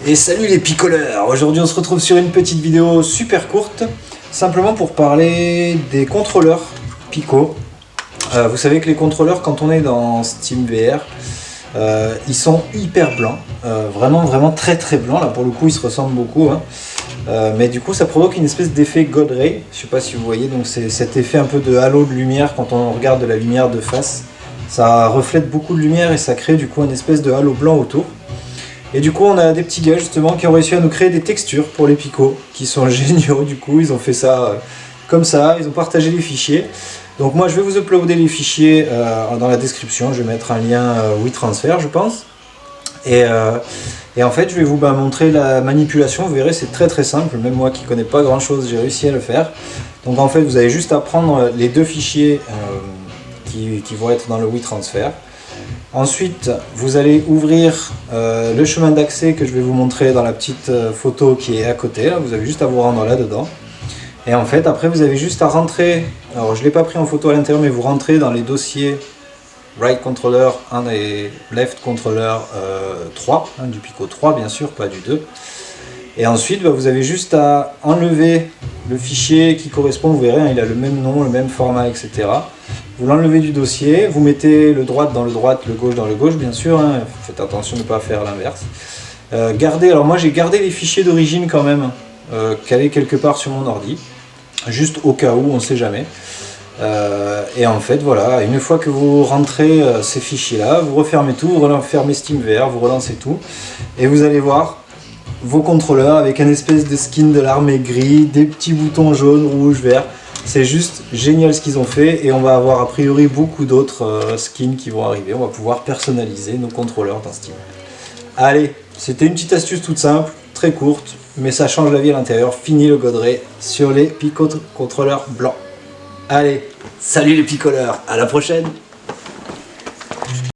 Et salut les picoleurs! Aujourd'hui on se retrouve sur une petite vidéo super courte, simplement pour parler des contrôleurs Pico. Vous savez que les contrôleurs, quand on est dans SteamVR, ils sont hyper blancs, vraiment très blancs. Là pour le coup ils se ressemblent beaucoup, hein. Mais du coup ça provoque une espèce d'effet God Ray, je sais pas si vous voyez, donc c'est cet effet un peu de halo de lumière quand on regarde de la lumière de face. Ça reflète beaucoup de lumière et ça crée du coup une espèce de halo blanc autour. Et du coup on a des petits gars justement qui ont réussi à nous créer des textures pour les picots, qui sont géniaux. Du coup ils ont fait ça comme ça, ils ont partagé les fichiers. Donc moi je vais vous uploader les fichiers dans la description, je vais mettre un lien WeTransfer je pense. Et en fait je vais vous montrer la manipulation, vous verrez c'est très simple, même moi qui connais pas grand chose j'ai réussi à le faire. Donc en fait vous avez juste à prendre les deux fichiers qui vont être dans le WeTransfer. Ensuite, vous allez ouvrir le chemin d'accès que je vais vous montrer dans la petite photo qui est à côté. Là. Vous avez juste à vous rendre là-dedans. Et en fait, après, vous avez juste à rentrer. Alors, je ne l'ai pas pris en photo à l'intérieur, mais vous rentrez dans les dossiers Right Controller 1 et Left Controller 3, hein, du Pico 3 bien sûr, pas du 2. Et ensuite, vous avez juste à enlever le fichier qui correspond, vous verrez, hein, il a le même nom, le même format, etc. Vous l'enlevez du dossier, vous mettez le droite dans le droite, le gauche dans le gauche, bien sûr, hein, faites attention de ne pas faire l'inverse. Gardez, alors moi j'ai gardé les fichiers d'origine quand même, calés quelque part sur mon ordi, juste au cas où, on ne sait jamais. Et en fait, voilà, une fois que vous rentrez ces fichiers-là, vous refermez tout, vous refermez SteamVR, vous relancez tout, et vous allez voir vos contrôleurs avec un espèce de skin de l'armée gris, des petits boutons jaunes, rouges, verts. C'est juste génial ce qu'ils ont fait et on va avoir a priori beaucoup d'autres skins qui vont arriver. On va pouvoir personnaliser nos contrôleurs dans Steam. Allez, c'était une petite astuce toute simple, très courte, mais ça change la vie à l'intérieur. Fini le God Ray sur les Pico contrôleurs blancs. Allez, salut les picoleurs, à la prochaine!